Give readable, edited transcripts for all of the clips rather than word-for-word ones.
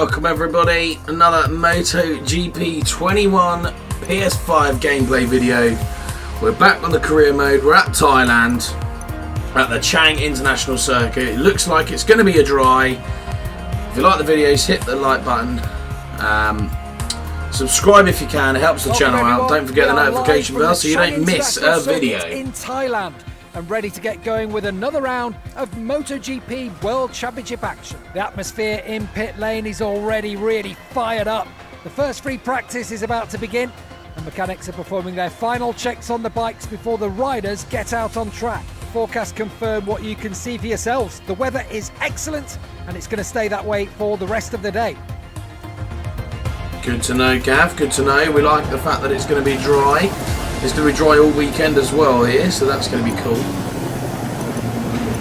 welcome everybody. Another MotoGP 21 PS5 gameplay video. We're back on the career mode. We're at Thailand at the Chang International Circuit. It looks like it's going to be a dry. If you like the videos, hit the like button. Subscribe if you can. It helps the channel out. Don't forget the notification bell so you don't miss a video. In Thailand. And ready to get going with another round of MotoGP World Championship action. The atmosphere in pit lane is already really fired up. The first free practice is about to begin, and mechanics are performing their final checks on the bikes before the riders get out on track. Forecasts confirm what you can see for yourselves. The weather is excellent, and it's going to stay that way for the rest of the day. Good to know, Gav. Good to know. We like the fact that it's going to be dry. It's going to be dry all weekend as well here, so that's going to be cool.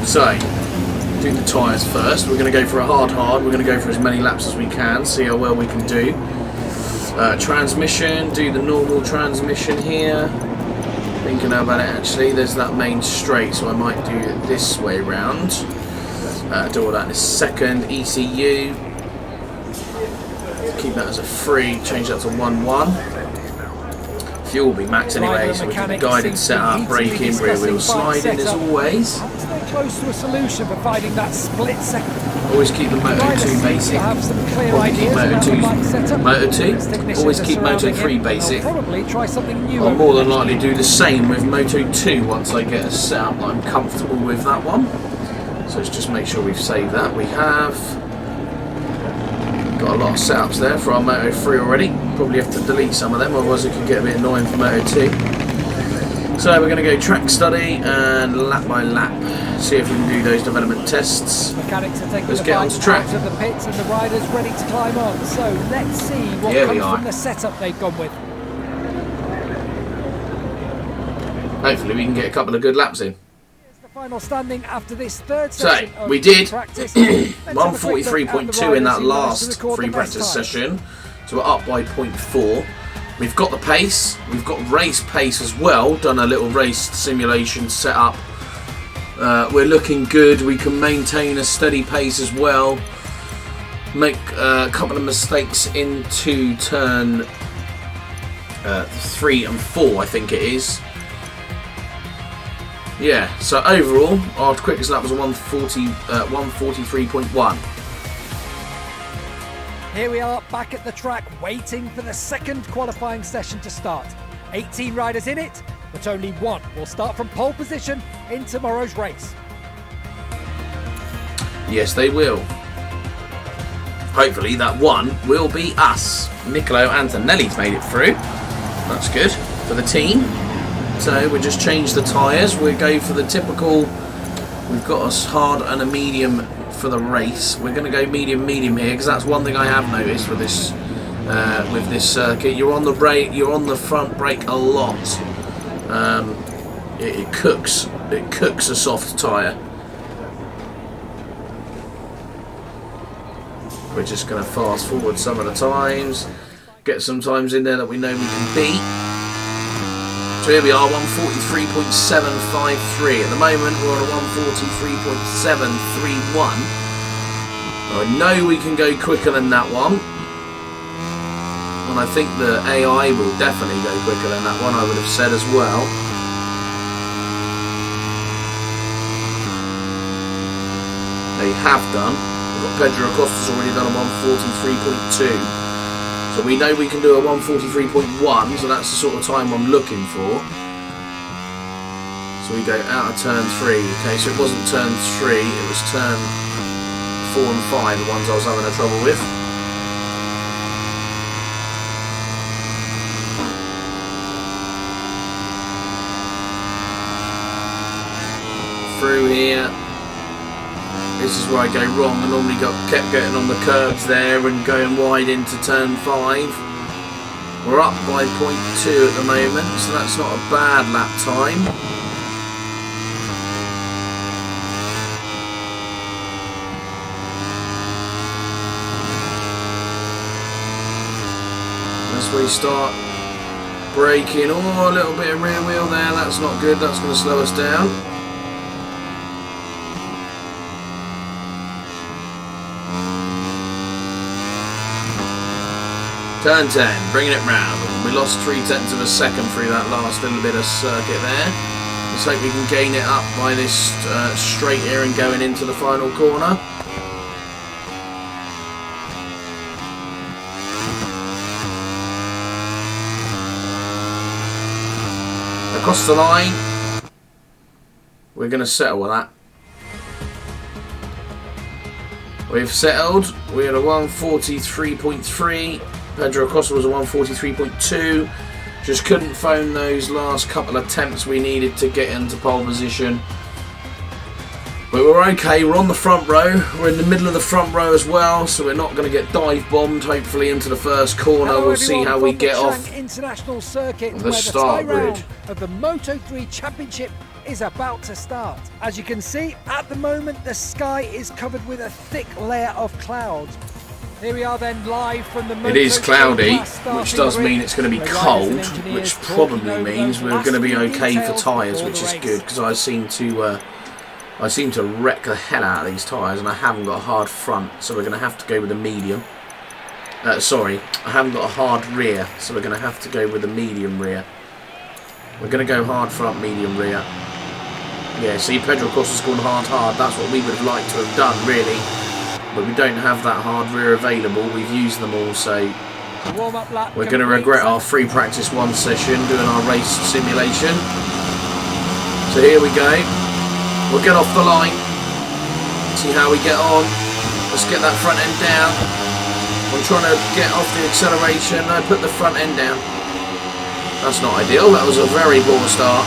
So, do the tyres first. We're going to go for a hard. We're going to go for as many laps as we can, see how well we can do. Transmission, do the normal transmission here. Thinking about it actually, there's that main straight, so I might do it this way round. Do all that in a second. ECU. Keep that as a 3, change that to 1-1. Fuel will be max anyway, so we can guided setup, braking, rear wheel sliding as always. Stay close to a solution for finding that split second. Always keep the Moto2 basic. Probably keep Moto2. Always keep Moto3 basic. I'll more than likely do the same with Moto2 once I get a setup that I'm comfortable with that one. So let's just make sure we've saved that. We have got a lot of setups there for our Moto3 already. Probably have to delete some of them, otherwise it can get a bit annoying for Moto2. So we're going to go track study and lap by lap, see if we can do those development tests. Mechanics are taking let's get on to track. Out of the pits and the riders ready to climb on. So let's see what comes from the setup they've gone with. Hopefully we can get a couple of good laps in. Final standing after this third session. So we did 143.2 in that last free practice session, so we're up by 0.4. We've got the pace, we've got race pace as well, done a little race simulation setup. We're looking good, we can maintain a steady pace as well. Make a couple of mistakes into turn 3 and 4, I think it is. Yeah, so overall, our quickest lap was a 143.1. Here we are back at the track, waiting for the second qualifying session to start. 18 riders in it, but only one will start from pole position in tomorrow's race. Yes, they will. Hopefully that one will be us. Niccolo Antonelli's made it through. That's good for the team. So we just change the tyres. We go for the typical. We've got a hard and a medium for the race. We're going to go medium here because that's one thing I have noticed with this circuit. You're on the brake. You're on the front brake a lot. It cooks. It cooks a soft tyre. We're just going to fast forward some of the times. Get some times in there that we know we can beat. So here we are, 143.753. At the moment, we're on a 143.731. I know we can go quicker than that one. And I think the AI will definitely go quicker than that one, I would have said as well. They have done. We've got Pedro Acosta's already done a 143.2. So we know we can do a 143.1, so that's the sort of time I'm looking for. So we go out of turn 3. Okay, so it wasn't turn 3, it was turn 4 and 5, the ones I was having a trouble with. Through here. This is where I go wrong. I normally kept getting on the curbs there and going wide into turn 5. We're up by 0.2 at the moment, so that's not a bad lap time. As we start braking, oh, a little bit of rear wheel there, that's not good, that's going to slow us down. Turn 10, bringing it round. We lost 0.3 of a second through that last little bit of circuit there. Let's hope we can gain it up by this straight here and going into the final corner. Across the line. We're going to settle with that. We've settled. We had a 143.3. Pedro Acosta was a 143.2. Just couldn't phone those last couple of attempts we needed to get into pole position. But we're okay. We're on the front row. We're in the middle of the front row as well, so we're not going to get dive bombed. Hopefully into the first corner. Hello, we'll see how we get Chang off International Circuit, the where start the tie grid round of the Moto3 Championship is about to start. As you can see, at the moment the sky is covered with a thick layer of clouds. Here we are then live from the Moto3. It is cloudy, starting which does grid. mean it's going to be The cold, riders and engineers which talking probably over means those we're last going to be few okay for details tyres, before which the is race. good because I seem to wreck the hell out of these tyres, and I haven't got a hard front, so we're going to have to go with a medium. Sorry, I haven't got a hard rear, so we're going to have to go with a medium rear. We're going to go hard front, medium rear. Yeah, see, Pedro Acosta's gone hard. That's what we would have liked to have done, really. But we don't have that hard rear available. We've used them all, so we're going to regret our free practice 1 session doing our race simulation. So here we go. We'll get off the line. See how we get on. Let's get that front end down. I'm trying to get off the acceleration. I put the front end down. That's not ideal. That was a very poor start.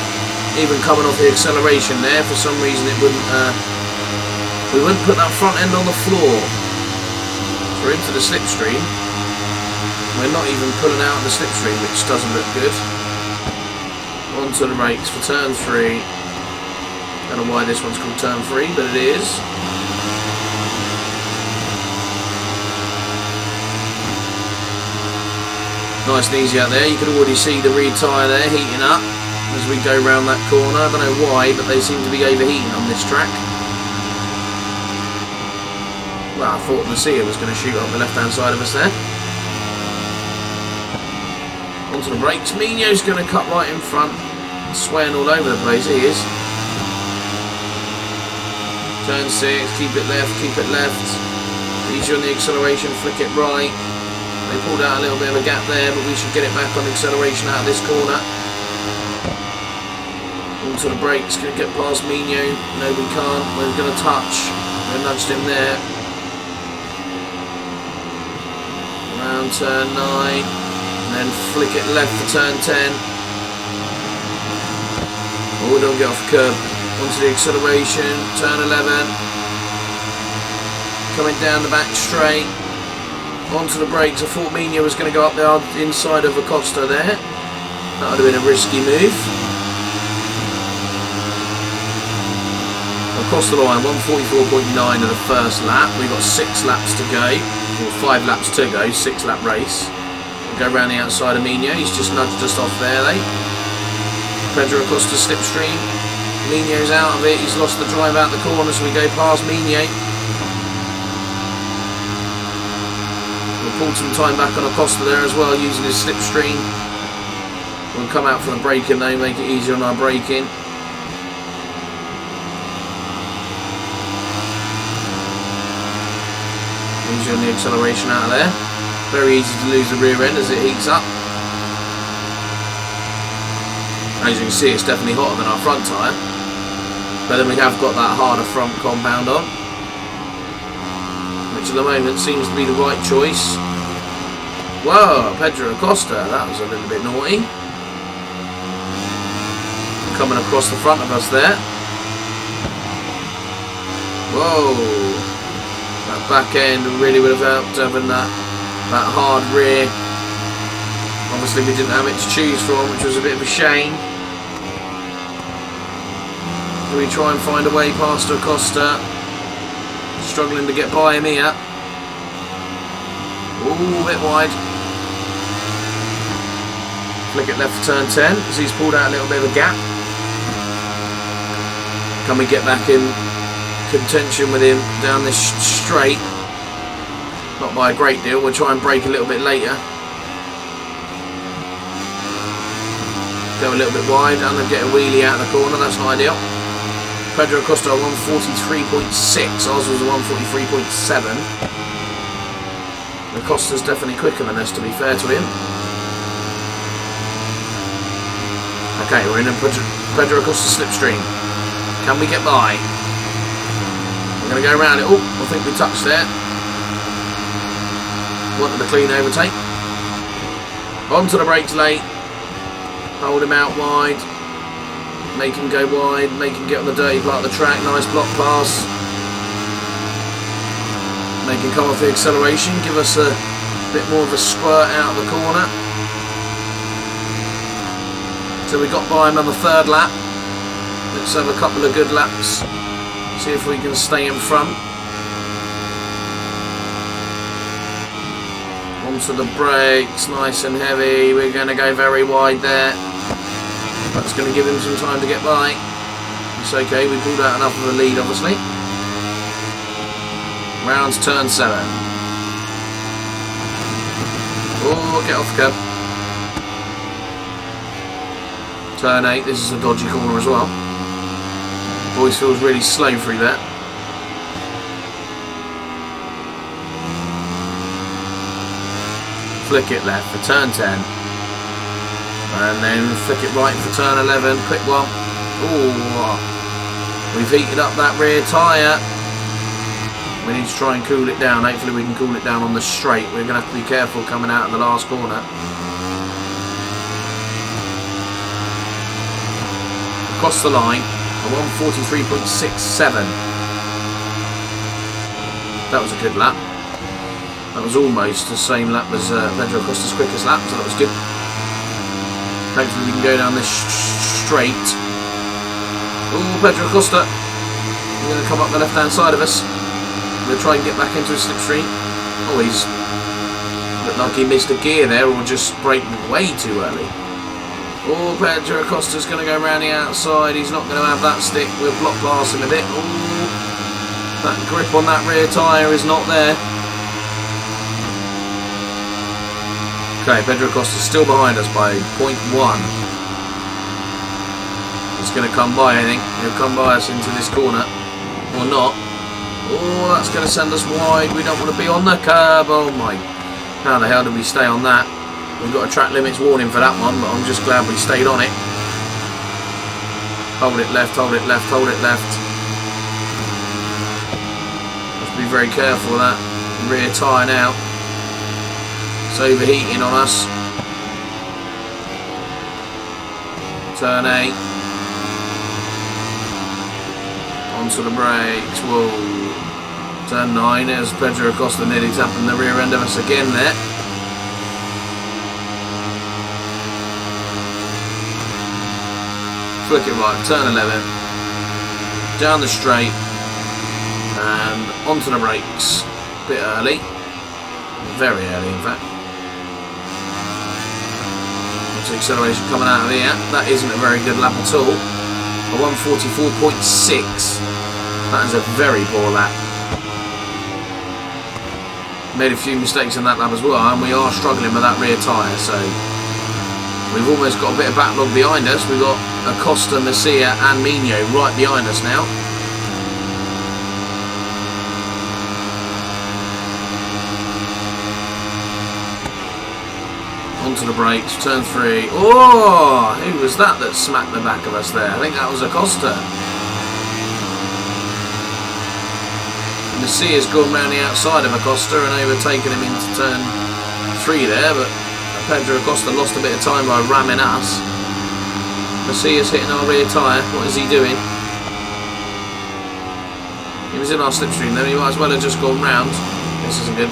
Even coming off the acceleration there, for some reason it wouldn't. We wouldn't put that front end on the floor. So we're into the slipstream. We're not even pulling out of the slipstream, which doesn't look good. Onto the brakes for turn 3. Don't know why this one's called turn 3, but it is. Nice and easy out there. You can already see the rear tyre there heating up as we go round that corner. I don't know why, but they seem to be overheating on this track. Well, I thought the Sia was going to shoot up the left-hand side of us there. Onto the brakes. Mino's going to cut right in front. Swaying all over the place, he is. Turn 6, keep it left, keep it left. Easy on the acceleration, flick it right. They pulled out a little bit of a gap there, but we should get it back on acceleration out of this corner. Onto the brakes, going to get past Mino. No, we can't. We're going to touch. We nudged him there. Around turn 9. And then flick it left for turn 10. Oh, don't get off the curb. Onto the acceleration. Turn 11. Coming down the back straight. Onto the brakes. I thought Mino was going to go up the inside of Acosta there. That would have been a risky move. Across the line, 144.9 of the first lap. We've got 6 laps to go, or 5 laps to go, 6 lap race. We'll go around the outside of Mino. He's just nudged us off there, Pedro Acosta slipstream. Mino's out of it. He's lost the drive out the corner, so we go past Mino. We'll pull some time back on Acosta there as well, using his slipstream. We'll come out for the braking though, make it easier on our braking. Easy on the acceleration out of there. Very easy to lose the rear end as it heats up. As you can see, it's definitely hotter than our front tyre. But then we have got that harder front compound on, which at the moment seems to be the right choice. Whoa, Pedro Acosta, that was a little bit naughty. Coming across the front of us there. Whoa. That back end really would have helped having that hard rear. Obviously we didn't have it to choose from, which was a bit of a shame. Do we try and find a way past Acosta? Struggling to get by him here. Ooh, a bit wide. Flick it left for turn 10 as he's pulled out a little bit of a gap. Can we get back in contention with him down this straight? Not by a great deal. We'll try and brake a little bit later. go a little bit wide and then get a wheelie out of the corner. That's not ideal. Pedro Acosta 143.6. Ours was 143.7. Acosta's definitely quicker than us, to be fair to him. Okay, we're in a Pedro Acosta slipstream. Can we get by? We're going to go around it. Oh, I think we touched there. Wanted a clean overtake. Onto the brakes late. Hold him out wide. Make him go wide. Make him get on the dirty part of the track. Nice block pass. Make him come off the acceleration. Give us a bit more of a squirt out of the corner. So we got by him on the third lap. Let's have a couple of good laps. See if we can stay in front. Onto the brakes, nice and heavy. We're going to go very wide there. That's going to give him some time to get by. It's okay, we pulled out enough of a lead, obviously. Rounds turn 7. Oh, get off the curb. Turn 8, this is a dodgy corner as well. Boys feels really slow through that. Flick it left for turn 10. And then flick it right for turn 11. Quick one. Ooh. We've heated up that rear tyre. We need to try and cool it down. Hopefully we can cool it down on the straight. We're going to have to be careful coming out of the last corner. Across the line, a 143.67. That was a good lap. That was almost the same lap as Pedro Acosta's quickest lap, so that was good. Hopefully we can go down this straight. Oh, Pedro Acosta. He's going to come up the left-hand side of us. We'll try and get back into a slipstream. Oh, he's looked like he missed a gear there or just braked way too early. Oh, Pedro Acosta's going to go around the outside. He's not going to have that stick. We'll block past him a bit. Oh, that grip on that rear tyre is not there. Okay, Pedro Acosta's still behind us by 0.1. He's going to come by, I think. He'll come by us into this corner. Or not. Oh, that's going to send us wide. We don't want to be on the curb. Oh my. How the hell did we stay on that? We've got a track limits warning for that one, but I'm just glad we stayed on it. Hold it left, hold it left, hold it left. Have to be very careful of that rear tyre now. It's overheating on us. Turn 8. Onto the brakes. Whoa. Turn 9 as Pedro Acosta nearly tapping the rear end of us again there. Flick it right, turn 11. Down the straight. And onto the brakes. A bit early. Very early in fact. Lots of acceleration coming out of here. That isn't a very good lap at all. A 144.6. That is a very poor lap. Made a few mistakes in that lap as well, and we are struggling with that rear tyre, so we've almost got a bit of backlog behind us. We've got Acosta, Masia and Mino right behind us now. Onto the brakes, turn 3. Oh, who was that smacked the back of us there? I think that was Acosta. Messia's gone round the outside of Acosta and overtaken him into turn 3 there, but Pedro Acosta lost a bit of time by ramming us. Messia's hitting our rear tyre. What is he doing? He was in our slipstream then, he might as well have just gone round. This isn't good.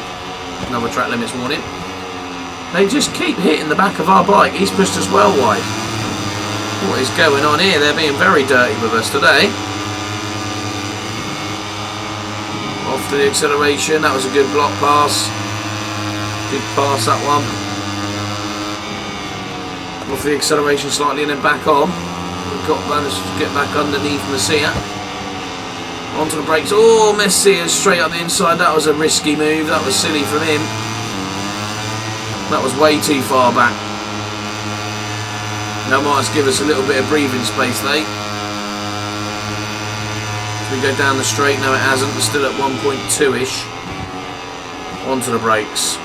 Another track limits warning. They just keep hitting the back of our bike. He's pushed us well wide. What is going on here? They're being very dirty with us today. Off to the acceleration. That was a good block pass. Good pass, that one. Off the acceleration slightly and then back on. We've got managed to get back underneath Masia. Onto the brakes. Oh, Masia straight up the inside. That was a risky move. That was silly from him. That was way too far back. That might give us a little bit of breathing space though. We go down the straight. No, it hasn't. We're still at 1.2-ish. Onto the brakes.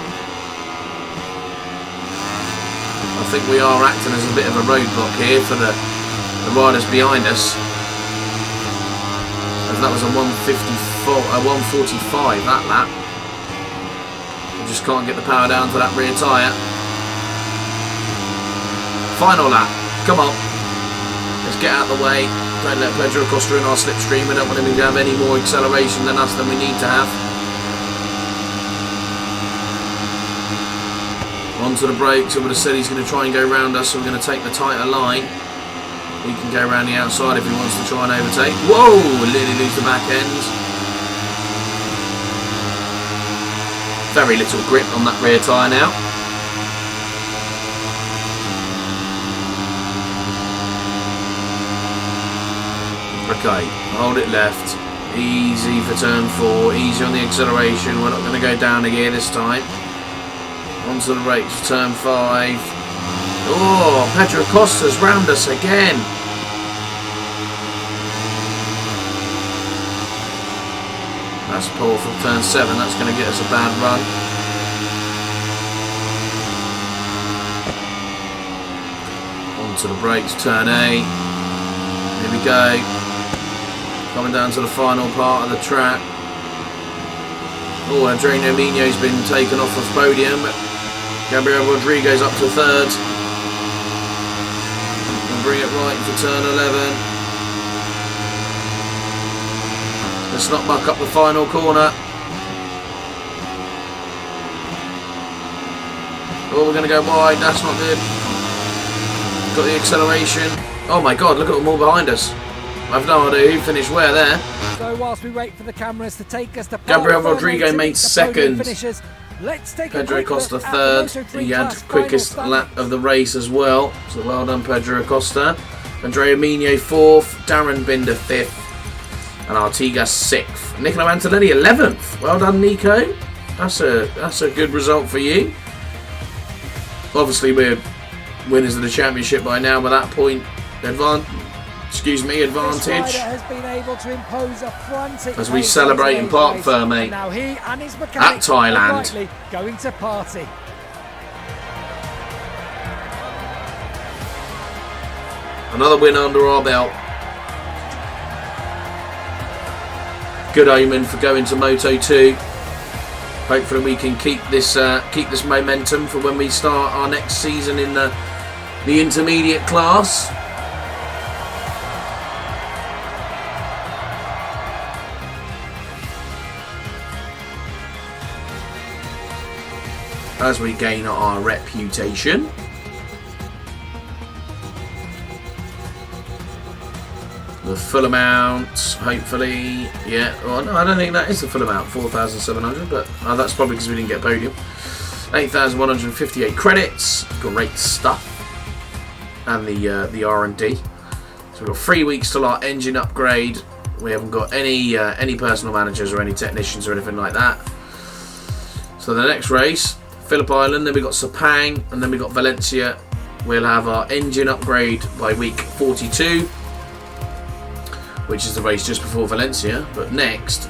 I think we are acting as a bit of a roadblock here for the riders behind us. As that was a 145 that lap. We just can't get the power down to that rear tyre. Final lap. Come on. Let's get out of the way. Don't let Pedro Acosta in our slipstream. We don't want him to have any more acceleration than us than we need to have. Onto the brakes. I would have said he's going to try and go around us, so we're going to take the tighter line. He can go around the outside if he wants to try and overtake. Whoa! Nearly lose the back end. Very little grip on that rear tyre now. Okay, hold it left. Easy for turn 4. Easy on the acceleration. We're not going to go down a gear this time. Onto the brakes for turn 5. Oh, Pedro Acosta's round us again. That's pole from turn 7. That's going to get us a bad run. Onto the brakes, turn 8. Here we go. Coming down to the final part of the track. Oh, Adriano Minio's been taken off of podium. Gabriel Rodriguez up to 3rd. And bring it right for turn 11. Let's not muck up the final corner. Oh, we're going to go wide. That's not good. Got the acceleration. Oh my god, look at them all behind us. I've no idea who finished where there. So whilst we wait for the cameras to take us to Gabriel Rodriguez made 2nd. Let's take Pedro Acosta 3rd. He had quickest lap of the race as well. So well done, Pedro Acosta. Andrea Minio 4th. Darren Binder 5th. And Artigas 6th. Niccolo Antonelli 11th. Well done, Nico. That's a good result for you. Obviously, we're winners of the championship by now. By that point, advantage. Has been able to impose a frantic as we celebrate in Park Ferme now he and his at Thailand. Going to party. Another win under our belt. Good omen for going to Moto2. Hopefully we can keep this momentum for when we start our next season in the intermediate class. As we gain our reputation. The full amount, hopefully, yeah. Well, no, I don't think that is the full amount, 4,700, but that's probably because we didn't get podium. 8,158 credits, great stuff, and the R&D. So we've got 3 weeks till our engine upgrade. We haven't got any personal managers or any technicians or anything like that. So the next race, Phillip Island, then we got Sepang, and then we got Valencia. We'll have our engine upgrade by week 42, which is the race just before Valencia. But next,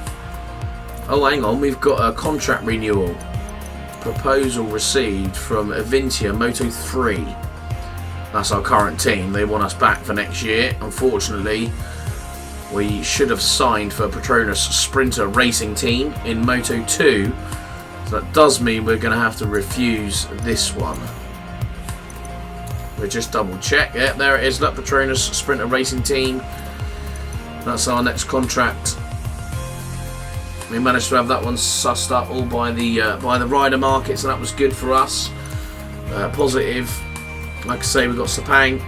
oh hang on, we've got a contract renewal proposal received from Avintia Moto3. That's our current team. They want us back for next year. Unfortunately, we should have signed for Petronas Sprinter Racing Team in Moto2. So that does mean we're going to have to refuse this one. We'll just double check. Yeah, there it is. Look, Petronas Sprinter Racing Team. That's our next contract. We managed to have that one sussed up all by the rider market, so that was good for us. Positive. Like I say, we got Sepang,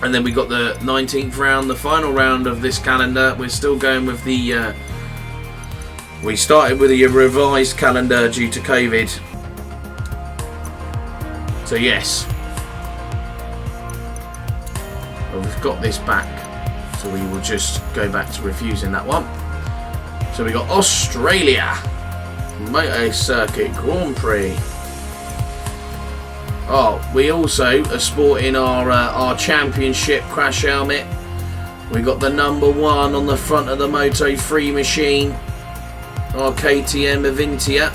and then we got the 19th round, the final round of this calendar. We're still going with the. We started with a revised calendar due to COVID. So yes, well, we've got this back. So we will just go back to refusing that one. So we got Australia Moto Circuit Grand Prix. Oh, we also are sporting our championship crash helmet. We got the #1 on the front of the Moto3 machine, our KTM Avintia.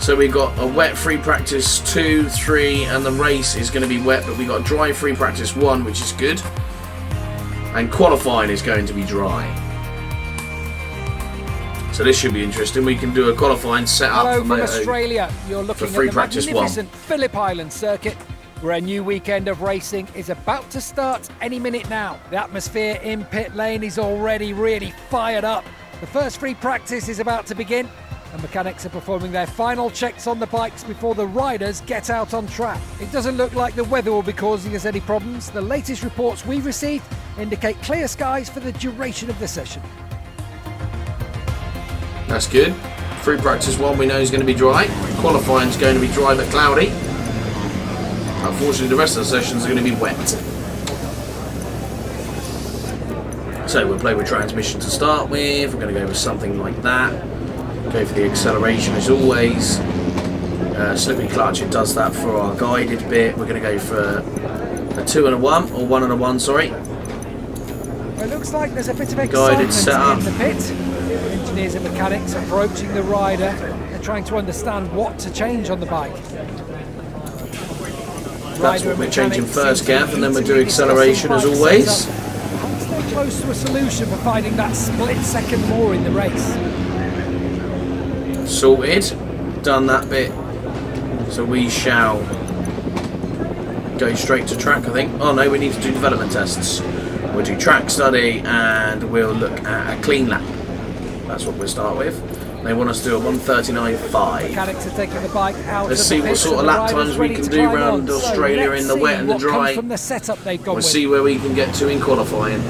So we got a wet free practice 2, 3, and the race is going to be wet, but we got dry free practice 1, which is good, and qualifying is going to be dry. So this should be interesting. We can do a qualifying setup. Hello for from Australia. You're looking free at the practice magnificent Phillip Island circuit, where a new weekend of racing is about to start any minute now. The atmosphere in pit lane is already really fired up. The first free practice is about to begin, and mechanics are performing their final checks on the bikes before the riders get out on track. It doesn't look like the weather will be causing us any problems. The latest reports we've received indicate clear skies for the duration of the session. That's good. Free practice 1 we know is going to be dry. Qualifying is going to be dry but cloudy. Unfortunately, the rest of the sessions are going to be wet. So we'll play with transmission to start with. We're going to go with something like that. Go for the acceleration as always. Slippy clutch, it does that for our guided bit. We're going to go for a 2 and a 1, or 1 and a 1, sorry. Well, it looks like there's a bit of Guided excitement setup. in the pit. Engineers and mechanics approaching the rider and trying to understand what to change on the bike. That's what we're changing first, Gav, and then we'll do acceleration as always. Perhaps they're close to a solution for finding that split second more in the race. Sorted. Done that bit. So we shall go straight to track, I think. Oh no, we need to do development tests. We'll do track study and we'll look at a clean lap. That's what we'll start with. They want us to do a 1:39.5. Mechanics are taking the bike out. Let's see what sort of lap times we can do around Australia in the wet and the dry. From the setup they've gone We'll with. see where we can get to in qualifying.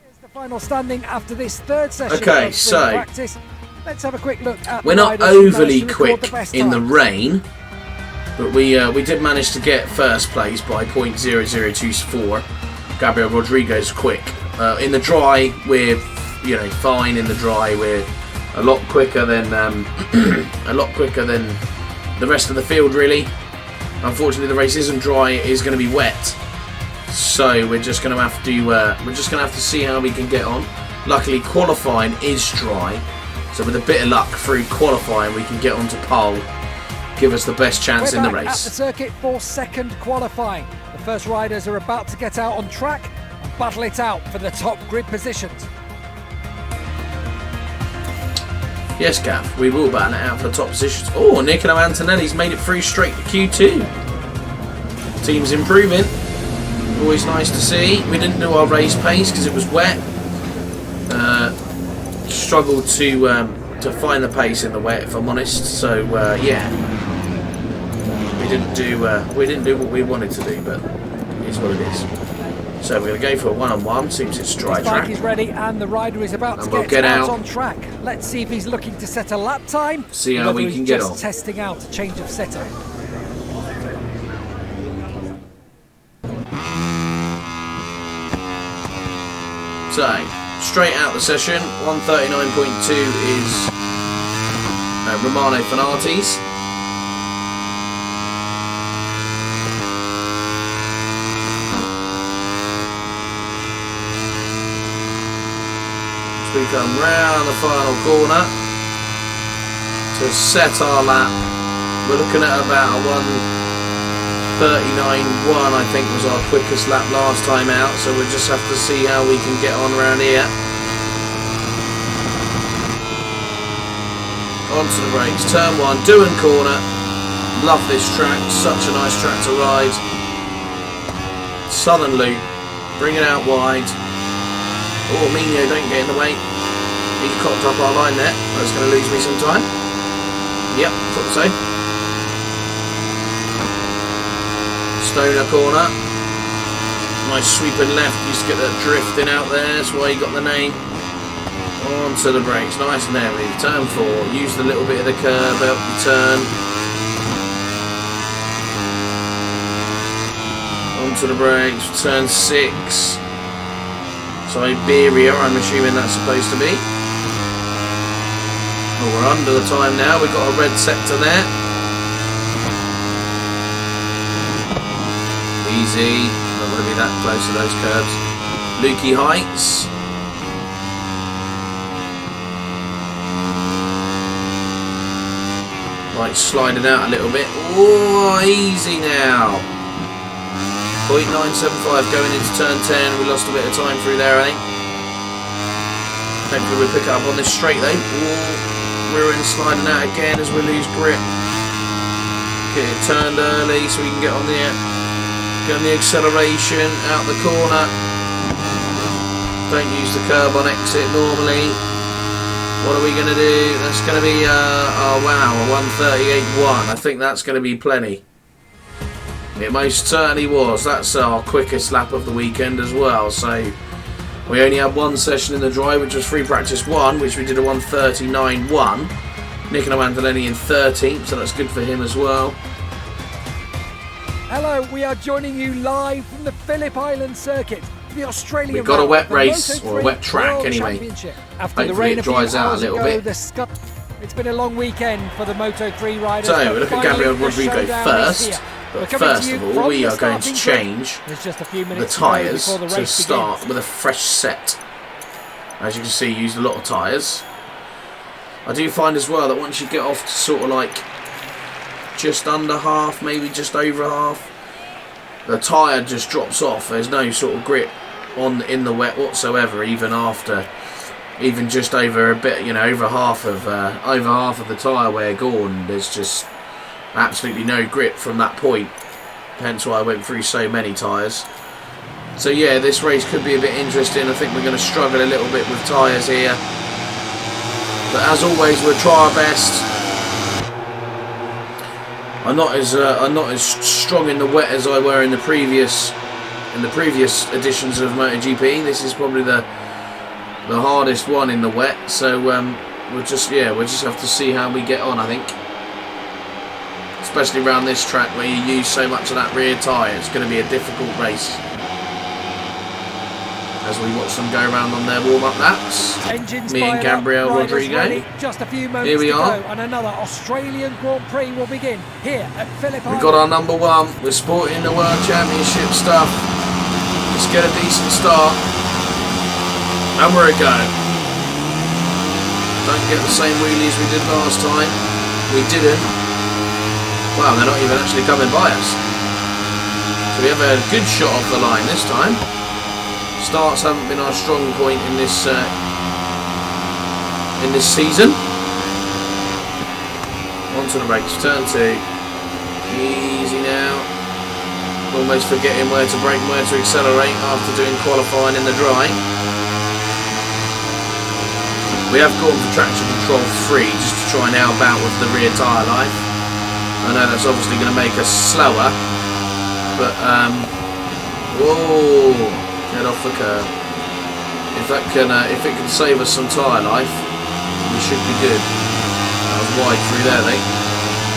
Here's the final standing after this third session. Okay, of so practice. Let's have a quick look at we're the not riders who overly managed to record quick the best in the times. rain, but we did manage to get first place by 0.0024. Gabriel Rodriguez quick. In the dry, we're fine. In the dry, we're a lot quicker than the rest of the field. Really, unfortunately, the race isn't dry; it is going to be wet. So we're just going to have to see how we can get on. Luckily, qualifying is dry, so with a bit of luck through qualifying, we can get onto pole. Give us the best chance in the race. At the circuit for second qualifying. The first riders are about to get out on track and battle it out for the top grid positions. Yes, Gav, we will battle it out for the top positions. Oh, Niccolo Antonelli's made it through straight to Q2. Team's improving. Always nice to see. We didn't do our race pace because it was wet. Struggled to find the pace in the wet, if I'm honest. So yeah, we didn't do what we wanted to do, but it's what it is. So we're going to go for a 1-on-1. Seems it's dry His track. bike is ready and the rider is about to we'll get out on track. Let's see if he's looking to set a lap time. See how we can get on. Just testing out a change of setup. So straight out the session, 1:39.2 is Romano Fenati's. We come round the final corner to set our lap. We're looking at about a 1:39.1, I think was our quickest lap last time out, so we'll just have to see how we can get on around here. Onto the brakes, turn 1, Doon corner. Love this track, such a nice track to ride. Southern loop, bring it out wide. Oh, Mino, don't get in the way. He cocked up our line there. That's going to lose me some time. Yep, thought so. Stoner corner. Nice sweeping left. Used to get that drifting out there. That's why he got the name. Onto the brakes. Nice and heavy. Turn 4. Use the little bit of the curb. Help you turn. Onto the brakes. Turn 6. Siberia, I'm assuming that's supposed to be. Oh, we're under the time now. We've got a red sector there. Easy. Not going to be that close to those curbs. Lukey Heights. Right, sliding out a little bit. Oh, easy now. 0.975 going into turn 10. We lost a bit of time through there, I think. Hopefully we'll pick it up on this straight though. Oh, we're in sliding out again as we lose grip. Get it turned early so we can get on the acceleration out the corner. Don't use the curb on exit normally. What are we going to do? That's going to be, oh wow, a 1:38.1. I think that's going to be plenty. It most certainly was. That's our quickest lap of the weekend as well. So we only had one session in the dry, which was free practice 1, which we did a 1:39.1. Niccolo Antonelli in 13th, so that's good for him as well. Hello, we are joining you live from the Phillip Island circuit. The Australian We've got a wet the race, Moto3 or a wet track World anyway. Championship. After the Hopefully rain it dries out a little bit. It's been a long weekend for the Moto3 riders. So we look at Gabriel Rodrigo first. But first of all, we are going to change the tyres to start with a fresh set. As you can see, used a lot of tyres. I do find as well that once you get off to sort of like just under half, maybe just over half, the tyre just drops off. There's no sort of grip in the wet whatsoever, even just over a bit, you know, over half of the tyre wear gone. There's just absolutely no grip from that point. Hence why I went through so many tyres. So yeah, this race could be a bit interesting. I think we're going to struggle a little bit with tyres here, but as always, we'll try our best. I'm not as strong in the wet as I were in the previous editions of MotoGP. This is probably the hardest one in the wet. So we'll just have to see how we get on, I think. Especially around this track where you use so much of that rear tyre, it's going to be a difficult race. As we watch them go around on their warm-up laps, me and Gabriel Rodrigo. Just a few moments here we are, and another Australian Grand Prix will begin here at Phillip. We've got our number 1. We're sporting the World Championship stuff. Let's get a decent start, and we're a go. Don't get the same wheelies we did last time. We didn't. Well, they're not even actually coming by us. So we have a good shot off the line this time. Starts haven't been our strong point in this season. Onto the brakes, turn 2. Easy now. Almost forgetting where to brake and where to accelerate after doing qualifying in the dry. We have gone for traction control 3 just to try and help out with the rear tyre life. I know that's obviously going to make us slower, but whoa, get off the curb. If it can save us some tyre life, we should be good. That was wide through there, they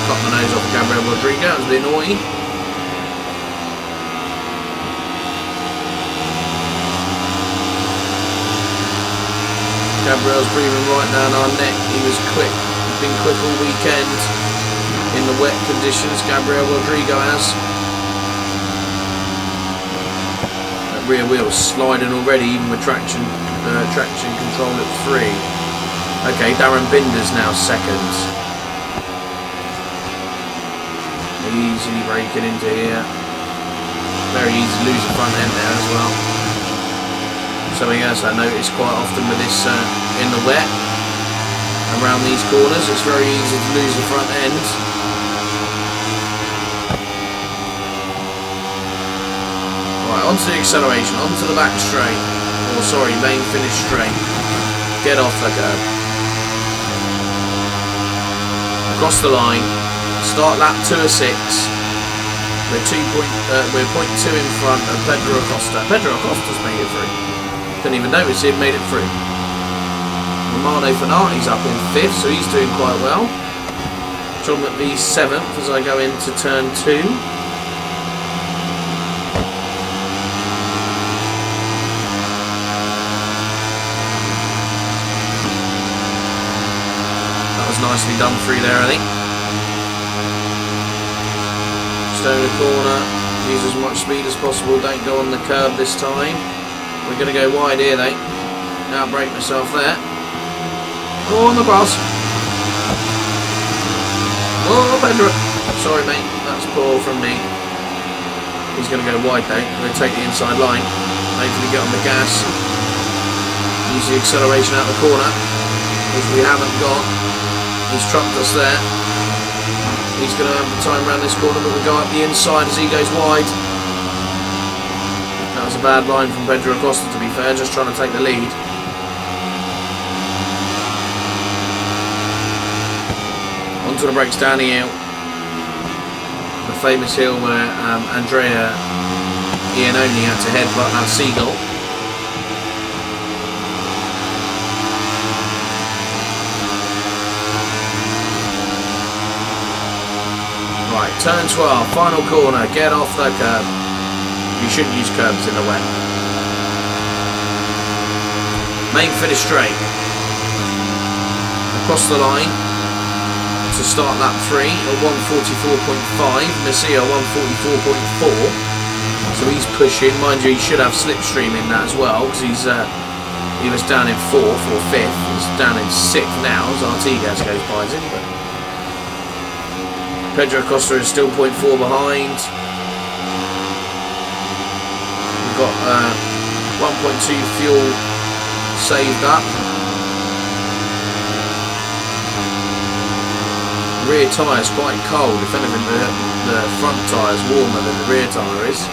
cut the nose off of Gabriel Rodrigo. That was a bit naughty. Gabriel's breathing right down our neck. He was quick. He's been quick all weekend. In the wet conditions, Gabriel Rodrigo has. That rear wheel sliding already, even with traction control at 3. Okay, Darren Binder's now second. Easily braking into here. Very easy to lose the front end there as well. Something else I notice quite often with this in the wet, around these corners, it's very easy to lose the front end. Right, onto the acceleration, onto the back straight. Or sorry, main finish straight. Get off the curb. Across the line. Start lap 2 of 6. We're 0.2 in front of Pedro Acosta. Pedro Acosta's made it through. Couldn't even notice he'd made it through. Romano Fenati's up in 5th, so he's doing quite well. John McVee's 7th as I go into turn 2. nicely done through there, I think. Stone the corner, use as much speed as possible, don't go on the curb this time. We're going to go wide here though. Now break myself there. Oh, on the grass. Oh, Pedro. Sorry mate, that's poor from me. He's going to go wide though. I'm going to take the inside line. Hopefully get on the gas. Use the acceleration out the corner, which we haven't got. He's trumped us there. He's going to have the time around this corner, but we go up the inside as he goes wide. That was a bad line from Pedro Acosta, to be fair, just trying to take the lead. Onto the brakes down the hill. The famous hill where Andrea Iannone had to headbutt that seagull. Right, turn 12, final corner, get off the curb. You shouldn't use curbs in the wet. Main finish straight. Across the line to start lap 3 at 144.5, Messia 144.4. So he's pushing, mind you, he should have slipstream in that as well, because he was down in 4th or 5th, he's down in 6th now as Artigas goes by him. But Pedro Acosta is still 0.4 behind. We've got 1.2 fuel saved up. Rear tyre's quite cold, if anything the front tyre's warmer than the rear tyre is,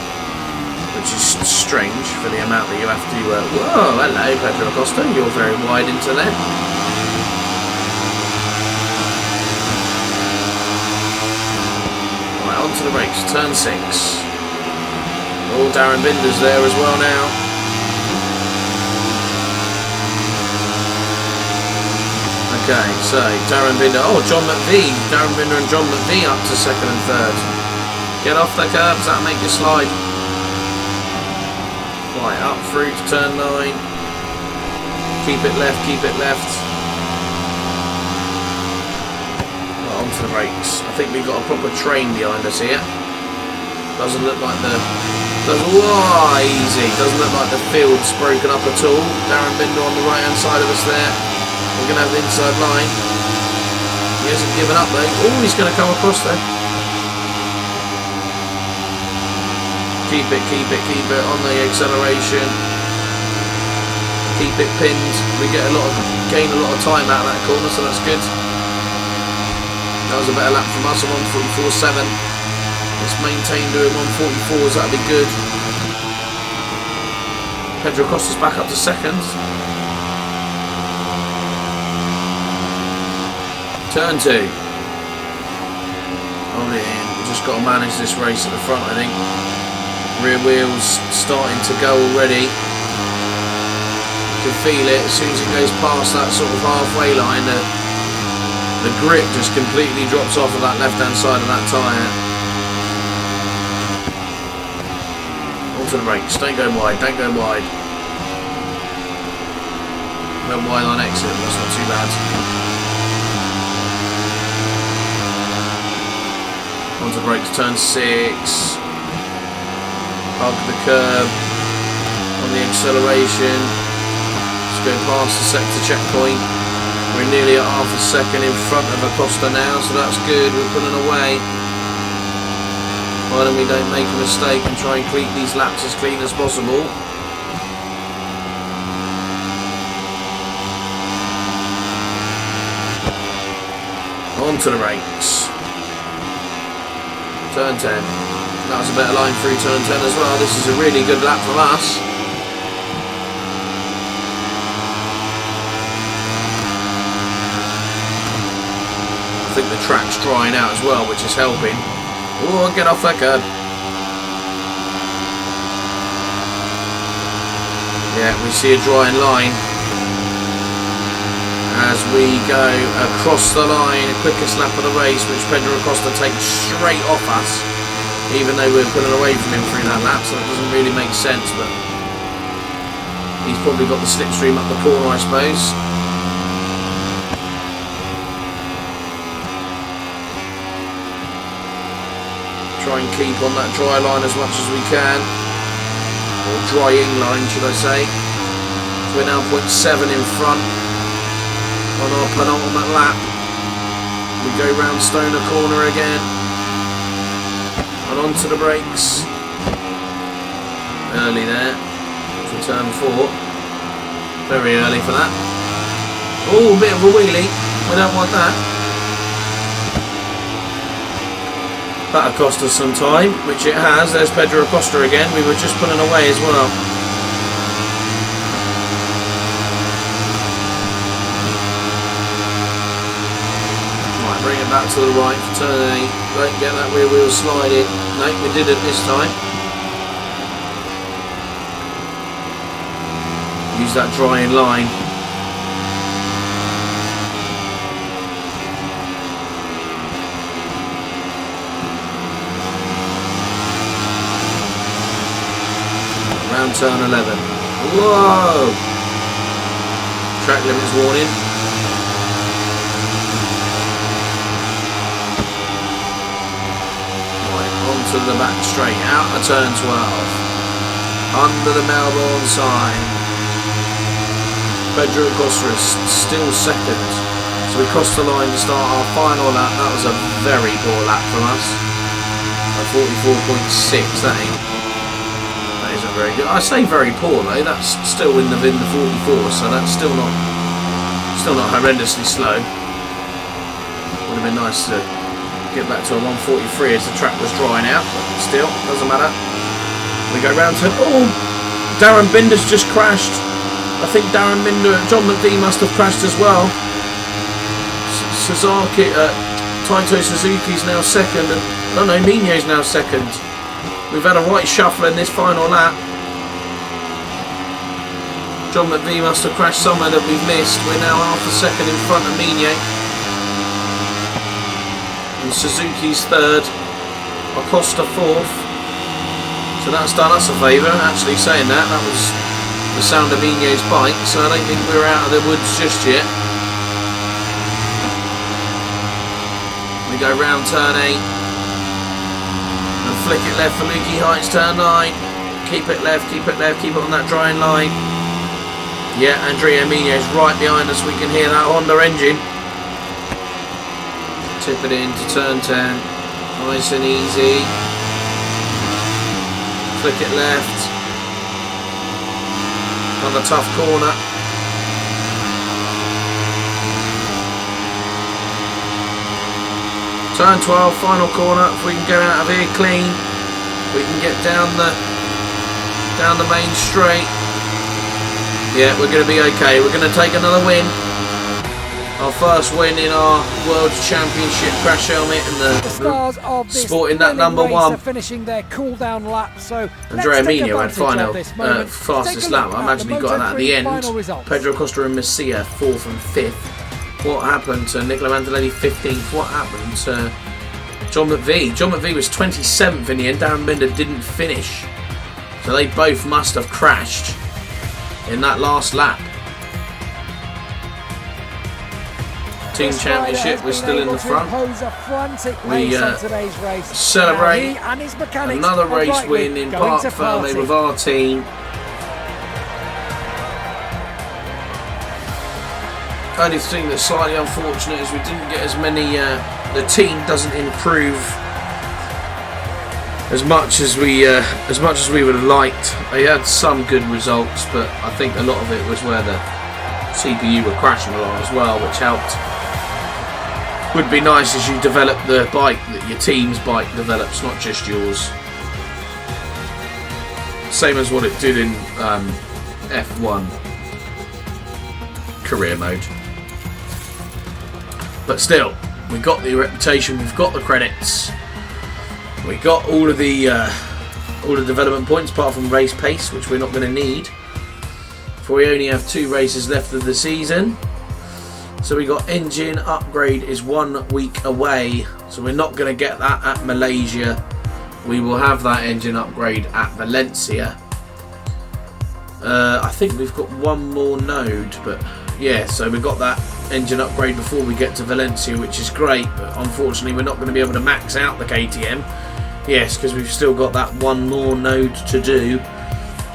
which is strange for the amount that you have to whoa, hello Pedro Acosta, you're very wide into there. Right, onto the brakes, turn 6. Oh, Darren Binder's there as well now. Okay, so Darren Binder, John McVie, Darren Binder and John McVie up to 2nd and 3rd. Get off the curbs, that'll make you slide. Right, up through to turn 9. Keep it left, keep it left. Right, onto the brakes. I think we've got a proper train behind us here. Doesn't look like easy. Doesn't look like the field's broken up at all. Darren Binder on the right hand side of us there. We're going to have the inside line. He hasn't given up though. Oh, he's going to come across there. Keep it, keep it, keep it on the acceleration. Keep it pinned. We gain a lot of time out of that corner, so that's good. That was a better lap from us, a 144.7. Let's maintain doing 144s, that'll be good. Pedro Acosta's back up to 2nd. Turn 2. Hold it in. We've just got to manage this race at the front, I think. Rear wheels starting to go already. You can feel it as soon as it goes past that sort of halfway line. The grip just completely drops off of that left-hand side of that tyre. Onto the brakes. Don't go wide. Don't go wide. Went wide on exit. That's not too bad. Onto brakes, turn 6. Hug the curb on the acceleration. Let's go past the sector checkpoint. We're nearly at half a second in front of Acosta now, so that's good. We're pulling away. Why don't we don't make a mistake and try and keep these laps as clean as possible. Onto the brakes. Turn 10. That was a better line through turn 10 as well. This is a really good lap from us. I think the track's drying out as well, which is helping. Oh, get off that curb. Yeah, we see a drying line as we go across the line, quickest lap of the race, which Pedro Acosta takes straight off us, even though we're pulling away from him through that lap, so it doesn't really make sense, but he's probably got the slipstream up the corner, I suppose. Try and keep on that dry line as much as we can. Or drying line, should I say. So we're now 0.7 in front on our penultimate lap. We go round Stoner Corner again. And onto the brakes. Early there for turn 4. Very early for that. Oh, a bit of a wheelie. We don't want that. That'll cost us some time, which it has. There's Pedro Acosta again. We were just pulling away as well. Right, bring it back to the right for turn 8. Don't get that rear wheel sliding. No, we did it this time. Use that drying line. Around turn 11. Whoa! Track limits warning. Right, onto the back straight, out of turn 12. Under the Melbourne sign. Pedro Acosta is still second. So we crossed the line to start our final lap. That was a very poor lap from us. At 44.6, that isn't very good. I say very poor though, that's still in the 44, so that's still not horrendously slow. Would have been nice to get back to a 143 as the track was drying out, but still, doesn't matter. We go round to, oh, Darren Binder's just crashed. I think Darren Binder, John McVie must have crashed as well. Taito Suzuki's now second. No, Minio's now second. We've had a right shuffle in this final lap. John McVie must have crashed somewhere that we've missed. We're now half a second in front of Minio. And Suzuki's third. Acosta fourth. So that's done us a favour. Actually saying that was the sound of Minio's bike, so I don't think we're out of the woods just yet. We go round turn 8 and flick it left for Lukey Heights turn 9. Keep it left, keep it left, keep it on that drying line. Yeah, Andrea Minio's right behind us, we can hear that Honda engine. Tip it into turn 10, nice and easy. Flick it left. On a tough corner. Turn 12, final corner. If we can get out of here clean, we can get down the main straight. Yeah, we're going to be okay. We're going to take another win. Our first win in our World Championship crash helmet, and the stars of this sporting that number 1. Finishing their cool down lap. So Andrea Minio had final fastest lap. I imagine he got that at the end. Pedro Acosta and Messia 4th and 5th. What happened to Nicola Mandelelli 15th? What happened to John McVie? John McVie was 27th in the end. Darren Binder didn't finish. So they both must have crashed in that last lap. Team Championship, we're still in the front. We celebrate another race win in Parc Fermé with our team. Only thing that's slightly unfortunate is we didn't get as many. The team doesn't improve as much as we would have liked. They had some good results, but I think a lot of it was where the CPU were crashing a lot as well, which helped. Would be nice as you develop the bike that your team's bike develops, not just yours. Same as what it did in F1 career mode. But still, we got the reputation, we've got the credits, we got all the development points apart from race pace, which we're not going to need. For we only have 2 races left of the season. So we got engine upgrade is 1 week away, so we're not going to get that at Malaysia. We will have that engine upgrade at Valencia. I think we've got one more node, but yeah, so we got that engine upgrade before we get to Valencia, which is great, but unfortunately we're not going to be able to max out the KTM Yes, because we've still got that one more node to do.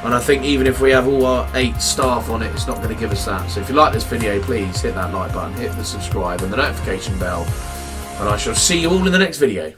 And I think even if we have all our 8 staff on it, it's not going to give us that. So if you like this video, please hit that like button, hit the subscribe and the notification bell. And I shall see you all in the next video.